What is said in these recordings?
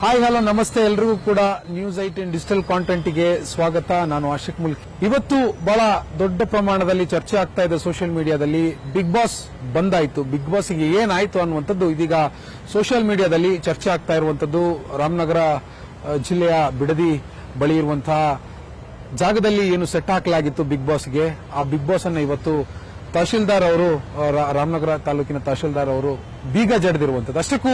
Hi hello ನಮಸ್ತೆ ಎಲ್ರಿಗೂ ಕೂಡ ನ್ಯೂಸ್ 18 ಡಿಜಿಟಲ್ ಕಾಂಟೆಂಟ್ಗೆ ಸ್ವಾಗತ. ನಾನು ಆಶಿಕ್ ಮುಲ್ಕಿ. ಇವತ್ತು ಬಹಳ ದೊಡ್ಡ ಪ್ರಮಾಣದಲ್ಲಿ ಚರ್ಚೆ ಆಗ್ತಾ ಇದೆ ಸೋಷಿಯಲ್ ಮೀಡಿಯಾದಲ್ಲಿ. ಬಿಗ್ ಬಾಸ್ ಬಂದಾಯ್ತು, ಬಿಗ್ ಬಾಸ್ಗೆ ಏನಾಯ್ತು ಅನ್ನುವಂಥದ್ದು ಇದೀಗ ಸೋಷಿಯಲ್ ಮೀಡಿಯಾದಲ್ಲಿ ಚರ್ಚೆ ಆಗ್ತಾ ಇರುವಂತದ್ದು. ರಾಮನಗರ ಜಿಲ್ಲೆಯ ಬಿಡದಿ ಬಳಿ ಇರುವಂತಹ ಜಾಗದಲ್ಲಿ ಏನು ಸೆಟ್ ಹಾಕಲಾಗಿತ್ತು ಬಿಗ್ ಬಾಸ್ಗೆ, ಆ ಬಿಗ್ ಬಾಸ್ ಅನ್ನ ಇವತ್ತು ತಹಶೀಲ್ದಾರ್ ಅವರು, ರಾಮನಗರ ತಾಲೂಕಿನ ತಹಶೀಲ್ದಾರ್ ಅವರು ಬೀಗ ಜಡಿದಿರುವಂತದ್ದು. ಅಷ್ಟಕ್ಕೂ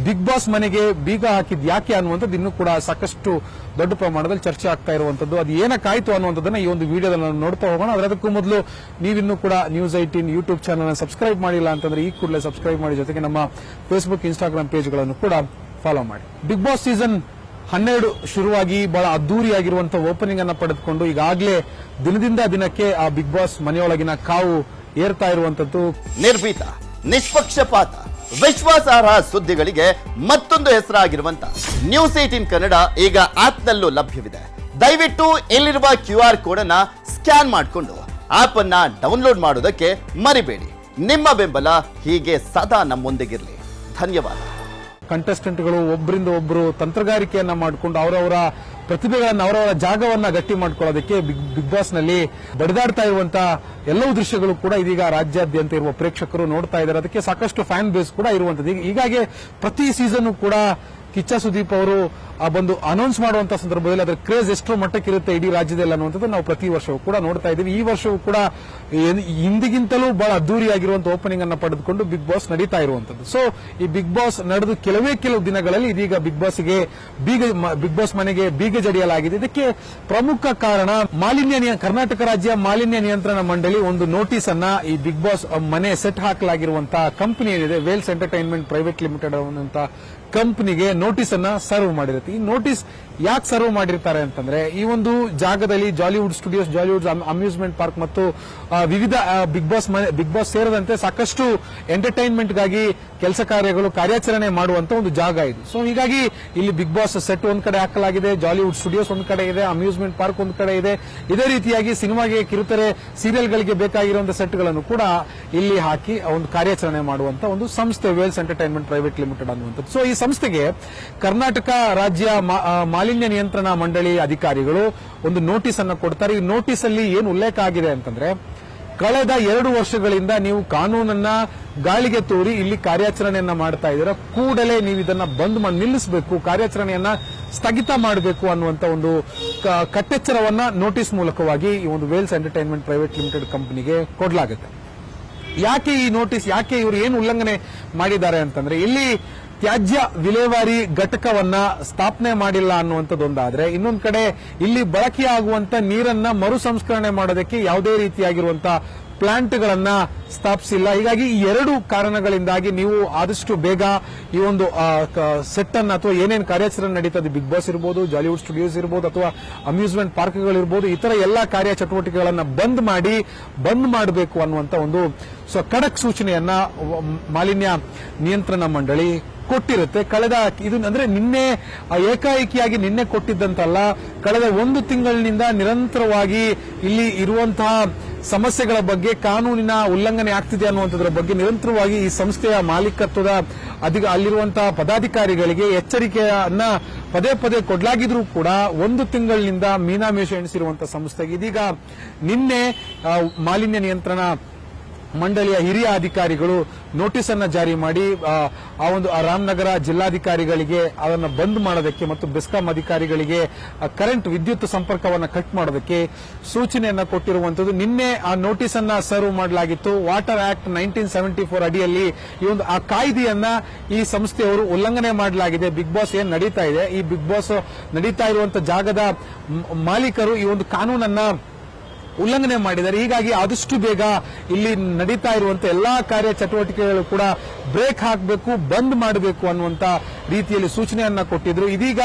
ಬಿಗ್ ಬಾಸ್ ಮನೆಗೆ ಬೀಗ ಹಾಕಿದ್ ಯಾಕೆ ಅನ್ನುವಂಥದ್ದು ಇನ್ನೂ ಕೂಡ ಸಾಕಷ್ಟು ದೊಡ್ಡ ಪ್ರಮಾಣದಲ್ಲಿ ಚರ್ಚೆ ಆಗ್ತಾ ಇರುವಂತದ್ದು. ಅದು ಏನಕ್ಕಾಯ್ತು ಅನ್ನುವಂಥದ್ದನ್ನ ಈ ಒಂದು ವಿಡಿಯೋದಲ್ಲಿ ನಾವು ನೋಡ್ತಾ ಹೋಗೋಣ. ಅದಕ್ಕೂ ಮೊದಲು ನೀವಿನ್ನೂ ಕೂಡ ನ್ಯೂಸ್ 18 ಯೂಟ್ಯೂಬ್ ಚಾನಲ್ ಸಬ್ಸ್ಕ್ರೈಬ್ ಮಾಡಿಲ್ಲ ಅಂತಂದ್ರೆ ಈ ಕೂಡಲೇ ಸಬ್ಸ್ಕ್ರೈಬ್ ಮಾಡಿ, ಜೊತೆಗೆ ನಮ್ಮ ಫೇಸ್ಬುಕ್ ಇನ್ಸ್ಟಾಗ್ರಾಮ್ ಪೇಜ್ಗಳನ್ನು ಕೂಡ ಫಾಲೋ ಮಾಡಿ. ಬಿಗ್ ಬಾಸ್ ಸೀಸನ್ 12 ಶುರುವಾಗಿ ಬಹಳ ಅದ್ದೂರಿಯಾಗಿರುವಂತಹ ಓಪನಿಂಗ್ ಅನ್ನ ಪಡೆದುಕೊಂಡು ಈಗಾಗಲೇ ದಿನದಿಂದ ದಿನಕ್ಕೆ ಆ ಬಿಗ್ ಬಾಸ್ ಮನೆಯೊಳಗಿನ ಕಾವು ಏರ್ತಾ ಇರುವಂತದ್ದು. ನಿರ್ಭೀತ, ನಿಷ್ಪಕ್ಷಪಾತ, ವಿಶ್ವಾಸಾರ್ಹ ಸುದ್ದಿಗಳಿಗೆ ಮತ್ತೊಂದು ಹೆಸರಾಗಿರುವಂತ ನ್ಯೂಸ್ 18 ಕನ್ನಡ ಈಗ ಆಪ್ನಲ್ಲೂ ಲಭ್ಯವಿದೆ. ದಯವಿಟ್ಟು ಇಲ್ಲಿರುವ QR ಕೋಡ್ ಅನ್ನ ಸ್ಕ್ಯಾನ್ ಮಾಡಿಕೊಂಡು ಆಪ್ ಅನ್ನ ಡೌನ್ಲೋಡ್ ಮಾಡೋದಕ್ಕೆ ಮರಿಬೇಡಿ. ನಿಮ್ಮ ಬೆಂಬಲ ಹೀಗೆ ಸದಾ ನಮ್ಮೊಂದಿಗಿರಲಿ. ಧನ್ಯವಾದ. ಕಂಟೆಸ್ಟೆಂಟ್ಗಳು ಒಬ್ಬರಿಂದ ಒಬ್ಬರು ತಂತ್ರಗಾರಿಕೆಯನ್ನ ಮಾಡಿಕೊಂಡು ಅವರವರ ಪ್ರತಿಭೆಗಳನ್ನ, ಅವರವರ ಜಾಗವನ್ನ ಗಟ್ಟಿ ಮಾಡ್ಕೊಳ್ಳೋದಕ್ಕೆ ಬಿಗ್ ಬಾಸ್ ನಲ್ಲಿ ಬಡಿದಾಡ್ತಾ ಇರುವಂತಹ ಎಲ್ಲವೂ ದೃಶ್ಯಗಳು ಕೂಡ ಇದೀಗ ರಾಜ್ಯಾದ್ಯಂತ ಇರುವ ಪ್ರೇಕ್ಷಕರು ನೋಡ್ತಾ ಇದ್ದಾರೆ. ಅದಕ್ಕೆ ಸಾಕಷ್ಟು ಫ್ಯಾನ್ ಬೇಸ್ ಕೂಡ ಇರುವಂತದ್ದು. ಹೀಗಾಗಿ ಪ್ರತಿ ಸೀಸನ್ ಕೂಡ ಕಿಚ್ಚ ಸುದೀಪ್ ಅವರು ಬಂದು ಅನೌನ್ಸ್ ಮಾಡುವಂತಹ ಸಂದರ್ಭದಲ್ಲಿ ಅದರ ಕ್ರೇಜ್ ಎಷ್ಟೋ ಮಟ್ಟಕ್ಕೆ ಇರುತ್ತೆ ಇಡೀ ರಾಜ್ಯದಲ್ಲಿ ಅನ್ನುವಂಥದ್ದು ನಾವು ಪ್ರತಿ ವರ್ಷವೂ ಕೂಡ ನೋಡ್ತಾ ಇದ್ದೀವಿ. ಈ ವರ್ಷವೂ ಕೂಡ ಹಿಂದಿಗಿಂತಲೂ ಬಹಳ ಅದ್ದೂರಿಯಾಗಿರುವಂತಹ ಓಪನಿಂಗ್ ಅನ್ನ ಪಡೆದುಕೊಂಡು ಬಿಗ್ ಬಾಸ್ ನಡೀತಾ ಇರುವಂತದ್ದು. ಸೊ ಈ ಬಿಗ್ ಬಾಸ್ ನಡೆದು ಕೆಲವು ದಿನಗಳಲ್ಲಿ ಇದೀಗ ಬಿಗ್ ಬಾಸ್ ಮನೆಗೆ ಬೀಗ ಜಡಿಯಲಾಗಿದೆ. ಇದಕ್ಕೆ ಪ್ರಮುಖ ಕಾರಣ ಕರ್ನಾಟಕ ರಾಜ್ಯ ಮಾಲಿನ್ಯ ನಿಯಂತ್ರಣ ಮಂಡಳಿ ಒಂದು ನೋಟಿಸ್ ಅನ್ನ ಈ ಬಿಗ್ ಬಾಸ್ ಮನೆ ಸೆಟ್ ಹಾಕಲಾಗಿರುವಂತಹ ಕಂಪನಿ ಏನಿದೆ ವೇಲ್ಸ್ ಎಂಟರ್ಟೈನ್ಮೆಂಟ್ ಪ್ರೈವೇಟ್ ಲಿಮಿಟೆಡ್ ಅನ್ನುವಂತಹ ಕಂಪನಿಗೆ ನೋಟಿಸ್ ಅನ್ನ ಸರ್ವ್ ಮಾಡಿರುತ್ತೆ. ಈ ನೋಟಿಸ್ ಯಾಕೆ ಸರ್ವ್ ಮಾಡಿರ್ತಾರೆ ಅಂತಂದ್ರೆ, ಈ ಒಂದು ಜಾಗದಲ್ಲಿ Jollywood studios, Jollywood amusement park ಮತ್ತು ವಿವಿಧ ಬಿಗ್ ಬಾಸ್ ಸೇರಿದಂತೆ ಸಾಕಷ್ಟು ಎಂಟರ್ಟೈನ್ಮೆಂಟ್ ಗಾಗಿ ಕೆಲಸ ಕಾರ್ಯಾಚರಣೆ ಮಾಡುವಂತ ಒಂದು ಜಾಗ ಇದು. ಸೊ ಹೀಗಾಗಿ ಇಲ್ಲಿ ಬಿಗ್ ಬಾಸ್ ಸೆಟ್ ಒಂದ್ ಕಡೆ ಹಾಕಲಾಗಿದೆ, ಜಾಲಿವುಡ್ ಸ್ಟುಡಿಯೋಸ್ ಒಂದ್ ಕಡೆ ಇದೆ, ಅಮ್ಯೂಸ್ಮೆಂಟ್ ಪಾರ್ಕ್ ಒಂದ್ ಕಡೆ ಇದೆ. ಇದೇ ರೀತಿಯಾಗಿ ಸಿನಿಮಾಗೆ, ಕಿರುತೆರೆ ಸೀರಿಯಲ್ಗಳಿಗೆ ಬೇಕಾಗಿರುವಂತಹ ಸೆಟ್ ಗಳನ್ನು ಕೂಡ ಇಲ್ಲಿ ಹಾಕಿ ಒಂದು ಕಾರ್ಯಾಚರಣೆ ಮಾಡುವಂತ ಒಂದು ಸಂಸ್ಥೆ ವೇಲ್ಸ್ ಎಂಟರ್ಟೈನ್ಮೆಂಟ್ ಪ್ರೈವೇಟ್ ಲಿಮಿಟೆಡ್ ಅನ್ನುವಂಥದ್ದು. ಸೊ ಈ ಸಂಸ್ಥೆಗೆ ಕರ್ನಾಟಕ ರಾಜ್ಯ ಮಾಲಿನ್ಯ ನಿಯಂತ್ರಣ ಮಂಡಳಿ ಅಧಿಕಾರಿಗಳು ಒಂದು ನೋಟಿಸ್ ಅನ್ನು ಕೊಡ್ತಾರೆ. ಈ ನೋಟಿಸ್ ಅಲ್ಲಿ ಏನು ಉಲ್ಲೇಖ ಆಗಿದೆ ಅಂತಂದ್ರೆ, ಕಳೆದ 2 ವರ್ಷಗಳಿಂದ ನೀವು ಕಾನೂನನ್ನ ಗಾಳಿಗೆ ತೋರಿ ಇಲ್ಲಿ ಕಾರ್ಯಾಚರಣೆಯನ್ನ ಮಾಡ್ತಾ ಇದ್ದೀರಾ, ಕೂಡಲೇ ನೀವು ಇದನ್ನ ಬಂದ್ ಮಾಡಿ ನಿಲ್ಲಿಸಬೇಕು, ಕಾರ್ಯಾಚರಣೆಯನ್ನ ಸ್ಥಗಿತ ಮಾಡಬೇಕು ಅನ್ನುವಂತ ಒಂದು ಕಟ್ಟೆಚ್ಚರವನ್ನ ನೋಟಿಸ್ ಮೂಲಕವಾಗಿ ಈ ಒಂದು ವೇಲ್ಸ್ ಎಂಟರ್ಟೈನ್ಮೆಂಟ್ ಪ್ರೈವೇಟ್ ಲಿಮಿಟೆಡ್ ಕಂಪನಿಗೆ ಕೊಡಲಾಗುತ್ತೆ. ಯಾಕೆ ಈ ನೋಟಿಸ್, ಯಾಕೆ ಇವರು ಏನು ಉಲ್ಲಂಘನೆ ಮಾಡಿದ್ದಾರೆ ಅಂತಂದ್ರೆ, ಇಲ್ಲಿ ತ್ಯಾಜ್ಯ ವಿಲೇವಾರಿ ಘಟಕವನ್ನ ಸ್ಥಾಪನೆ ಮಾಡಿಲ್ಲ ಅನ್ನುವಂಥದ್ದೊಂದಾದ್ರೆ, ಇನ್ನೊಂದು ಕಡೆ ಇಲ್ಲಿ ಬಳಕೆಯಾಗುವಂತ ನೀರನ್ನ ಮರು ಸಂಸ್ಕರಣೆ ಮಾಡೋದಕ್ಕೆ ಯಾವುದೇ ರೀತಿಯಾಗಿರುವಂತಹ ಪ್ಲಾಂಟ್ಗಳನ್ನ ಸ್ಥಾಪಿಸಿಲ್ಲ. ಹೀಗಾಗಿ ಈ 2 ಕಾರಣಗಳಿಂದಾಗಿ ನೀವು ಆದಷ್ಟು ಬೇಗ ಈ ಒಂದು ಸೆಟ್ ಅನ್ನ ಅಥವಾ ಏನೇನು ಕಾರ್ಯಾಚರಣೆ ನಡೀತದೆ, ಬಿಗ್ ಬಾಸ್ ಇರಬಹುದು, ಜಾಲಿವುಡ್ ಸ್ಟುಡಿಯೋಸ್ ಇರಬಹುದು, ಅಥವಾ ಅಮ್ಯೂಸ್ಮೆಂಟ್ ಪಾರ್ಕ್ಗಳಿರ್ಬೋದು, ಇತರ ಎಲ್ಲಾ ಕಾರ್ಯ ಚಟುವಟಿಕೆಗಳನ್ನ ಬಂದ್ ಮಾಡಬೇಕು ಅನ್ನುವಂತ ಒಂದು ಖಡಕ್ ಸೂಚನೆಯನ್ನ ಮಾಲಿನ್ಯ ನಿಯಂತ್ರಣ ಮಂಡಳಿ ಕೊಟ್ಟಿರುತ್ತೆ. ಇದು ಅಂದ್ರೆ ನಿನ್ನೆ ಏಕಾಏಕಿಯಾಗಿ ನಿನ್ನೆ ಕೊಟ್ಟಿದ್ದಂತಲ್ಲ, ಕಳೆದ 1 ತಿಂಗಳಿನಿಂದ ನಿರಂತರವಾಗಿ ಇಲ್ಲಿ ಇರುವಂತಹ ಸಮಸ್ಯೆಗಳ ಬಗ್ಗೆ, ಕಾನೂನಿನ ಉಲ್ಲಂಘನೆ ಆಗ್ತಿದೆ ಅನ್ನುವಂಥದ್ರ ಬಗ್ಗೆ ನಿರಂತರವಾಗಿ ಈ ಸಂಸ್ಥೆಯ ಮಾಲೀಕತ್ವದ ಅಲ್ಲಿರುವಂತಹ ಪದಾಧಿಕಾರಿಗಳಿಗೆ ಎಚ್ಚರಿಕೆಯನ್ನ ಪದೇ ಕೊಡಲಾಗಿದ್ರೂ ಕೂಡ 1 ತಿಂಗಳಿನಿಂದ ಮೀನಾಮೇಷ ಎಣಿಸಿರುವಂತಹ ಸಂಸ್ಥೆಗೆ ಇದೀಗ ನಿನ್ನೆ ಮಾಲಿನ್ಯ ನಿಯಂತ್ರಣ ಮಂಡಳಿಯ ಹಿರಿಯ ಅಧಿಕಾರಿಗಳು ನೋಟಿಸ್ ಅನ್ನ ಜಾರಿ ಮಾಡಿ ಆ ಒಂದು ರಾಮನಗರ ಜಿಲ್ಲಾಧಿಕಾರಿಗಳಿಗೆ ಅದನ್ನು ಬಂದ್ ಮಾಡೋದಕ್ಕೆ ಮತ್ತು ಬೆಸ್ಕಾಂ ಅಧಿಕಾರಿಗಳಿಗೆ ಕರೆಂಟ್ ವಿದ್ಯುತ್ ಸಂಪರ್ಕವನ್ನು ಕಟ್ ಮಾಡೋದಕ್ಕೆ ಸೂಚನೆಯನ್ನ ಕೊಟ್ಟಿರುವಂತದ್ದು. ನಿನ್ನೆ ಆ ನೋಟಿಸ್ ಅನ್ನ ಸರ್ವ್ ಮಾಡಲಾಗಿತ್ತು. ವಾಟರ್ ಆಕ್ಟ್ 1974 ಅಡಿಯಲ್ಲಿ ಈ ಒಂದು ಆ ಕಾಯ್ದೆಯನ್ನ ಈ ಸಂಸ್ಥೆಯವರು ಉಲ್ಲಂಘನೆ ಮಾಡಲಾಗಿದೆ. ಬಿಗ್ ಬಾಸ್ ಏನ್ ನಡೀತಾ ಇದೆ, ಈ ಬಿಗ್ ಬಾಸ್ ನಡೀತಾ ಇರುವಂತಹ ಜಾಗದ ಮಾಲೀಕರು ಈ ಒಂದು ಕಾನೂನನ್ನ ಉಲ್ಲಂಘನೆ ಮಾಡಿದ್ದಾರೆ. ಹೀಗಾಗಿ ಆದಷ್ಟು ಬೇಗ ಇಲ್ಲಿ ನಡೀತಾ ಇರುವಂತಹ ಎಲ್ಲಾ ಕಾರ್ಯ ಚಟುವಟಿಕೆಗಳು ಕೂಡ ಬ್ರೇಕ್ ಹಾಕಬೇಕು, ಬಂದ್ ಮಾಡಬೇಕು ಅನ್ನುವಂತ ರೀತಿಯಲ್ಲಿ ಸೂಚನೆಯನ್ನ ಕೊಟ್ಟಿದ್ರು. ಇದೀಗ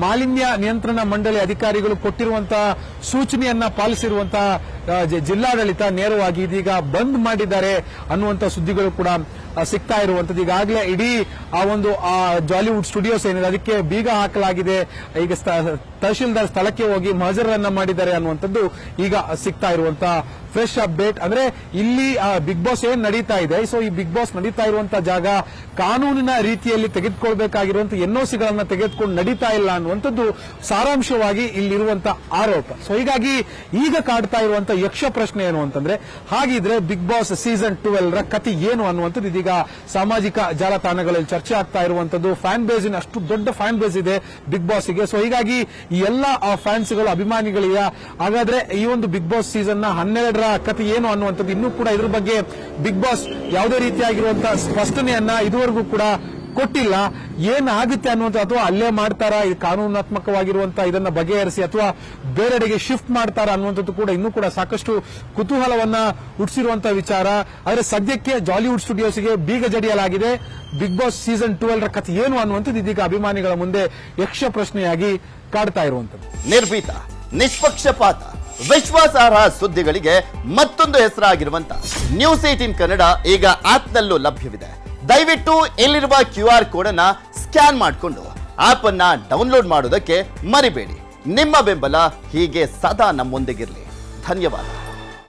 ಮಾಲಿನ್ಯ ನಿಯಂತ್ರಣ ಮಂಡಳಿ ಅಧಿಕಾರಿಗಳು ಕೊಟ್ಟಿರುವಂತಹ ಸೂಚನೆಯನ್ನ ಪಾಲಿಸಿರುವಂತಹ ಜಿಲ್ಲಾಡಳಿತ ನೇರವಾಗಿ ಇದೀಗ ಬಂದ್ ಮಾಡಿದ್ದಾರೆ ಅನ್ನುವಂತ ಸುದ್ದಿಗಳು ಕೂಡ ಸಿಗ್ತಾ ಇರುವಂತದ್ದು. ಈಗಾಗಲೇ ಇಡೀ ಆ ಒಂದು ಜಾಲಿವುಡ್ ಸ್ಟುಡಿಯೋಸ್ ಏನಿದೆ ಅದಕ್ಕೆ ಬೀಗ ಹಾಕಲಾಗಿದೆ. ಈಗ ತಹಶೀಲ್ದಾರ್ ಸ್ಥಳಕ್ಕೆ ಹೋಗಿ ಮಹಜರನ್ನ ಮಾಡಿದ್ದಾರೆ ಅನ್ನುವಂಥದ್ದು ಈಗ ಸಿಗ್ತಾ ಇರುವಂತಹ ಫ್ರೆಶ್ ಅಪ್ಡೇಟ್. ಅಂದ್ರೆ ಇಲ್ಲಿ ಬಿಗ್ ಬಾಸ್ ಏನ್ ನಡೀತಾ ಇದೆ, ಸೊ ಈ ಬಿಗ್ ಬಾಸ್ ನಡೀತಾ ಇರುವಂತಹ ಜಾಗ ಕಾನೂನಿನ ರೀತಿಯಲ್ಲಿ ತೆಗೆದುಕೊಳ್ಬೇಕಾದ ಬೇಕಾಗಿರುವಂತಹ ಎನ್ಒಸಿಗಳನ್ನ ತೆಗೆದುಕೊಂಡು ನಡೀತಾ ಇಲ್ಲ ಅನ್ನುವಂಥದ್ದು ಸಾರಾಂಶವಾಗಿ ಇಲ್ಲಿರುವಂತಹ ಆರೋಪ. ಸೊ ಹೀಗಾಗಿ ಈಗ ಕಾಡ್ತಾ ಇರುವಂತಹ ಯಕ್ಷ ಪ್ರಶ್ನೆ ಏನು ಅಂತಂದ್ರೆ, ಹಾಗಿದ್ರೆ ಬಿಗ್ ಬಾಸ್ ಸೀಸನ್ 12 ರ ಕಥೆ ಏನು ಅನ್ನುವಂಥದ್ದು ಇದೀಗ ಸಾಮಾಜಿಕ ಜಾಲತಾಣಗಳಲ್ಲಿ ಚರ್ಚೆ ಆಗ್ತಾ ಇರುವಂತದ್ದು. ಫ್ಯಾನ್ ಬೇಸ್ ಅಷ್ಟು ದೊಡ್ಡ ಫ್ಯಾನ್ ಬೇಸ್ ಇದೆ ಬಿಗ್ ಬಾಸ್ಗೆ. ಸೊ ಹೀಗಾಗಿ ಈ ಎಲ್ಲ ಫ್ಯಾನ್ಸ್ಗಳು ಅಭಿಮಾನಿಗಳಿಗೆ ಹಾಗಾದ್ರೆ ಈ ಒಂದು ಬಿಗ್ ಬಾಸ್ ಸೀಸನ್ ನ 12ರ ಕಥೆ ಏನು ಅನ್ನುವಂಥದ್ದು ಇನ್ನೂ ಕೂಡ ಇದ್ರ ಬಗ್ಗೆ ಬಿಗ್ ಬಾಸ್ ಯಾವುದೇ ರೀತಿಯಾಗಿರುವಂತಹ ಸ್ಪಷ್ಟನೆಯನ್ನ ಇದುವರೆಗೂ ಕೂಡ ಕೊಟ್ಟಿಲ್ಲ. ಏನಾಗುತ್ತೆ ಅನ್ನುವಂಥ, ಅಥವಾ ಅಲ್ಲೇ ಮಾಡ್ತಾರಾ, ಇದು ಕಾನೂನಾತ್ಮಕವಾಗಿರುವಂತಹ ಇದನ್ನ ಬಗೆಹರಿಸಿ ಅಥವಾ ಬೇರೆಡೆಗೆ ಶಿಫ್ಟ್ ಮಾಡ್ತಾರಾ ಅನ್ನುವಂಥದ್ದು ಕೂಡ ಇನ್ನೂ ಕೂಡ ಸಾಕಷ್ಟು ಕುತೂಹಲವನ್ನ ಹುಟ್ಟಿಸಿರುವಂತಹ ವಿಚಾರ. ಆದರೆ ಸದ್ಯಕ್ಕೆ ಜಾಲಿವುಡ್ ಸ್ಟುಡಿಯೋಸ್ಗೆ ಬೀಗ ಜಡಿಯಲಾಗಿದೆ. ಬಿಗ್ ಬಾಸ್ ಸೀಸನ್ 12 ರ ಕಥೆ ಏನು ಅನ್ನುವಂಥದ್ದು ಇದೀಗ ಅಭಿಮಾನಿಗಳ ಮುಂದೆ ಯಕ್ಷ ಪ್ರಶ್ನೆಯಾಗಿ ಕಾಡ್ತಾ ಇರುವಂಥದ್ದು. ನಿರ್ಭೀತ, ನಿಷ್ಪಕ್ಷಪಾತ, ವಿಶ್ವಾಸಾರ್ಹ ಸುದ್ದಿಗಳಿಗೆ ಮತ್ತೊಂದು ಹೆಸರಾಗಿರುವಂತ ನ್ಯೂಸ್18 ಕನ್ನಡ ಈಗ ಆಪ್ನಲ್ಲೂ ಲಭ್ಯವಿದೆ. ದಯವಿಟ್ಟು ಇಲ್ಲಿರುವ QR ಕೋಡ್ ಅನ್ನ ಸ್ಕ್ಯಾನ್ ಮಾಡಿಕೊಂಡು ಆಪ್ ಅನ್ನ ಡೌನ್ಲೋಡ್ ಮಾಡೋದಕ್ಕೆ ಮರಿಬೇಡಿ. ನಿಮ್ಮ ಬೆಂಬಲ ಹೀಗೆ ಸದಾ ನಮ್ಮೊಂದಿಗಿರಲಿ. ಧನ್ಯವಾದ.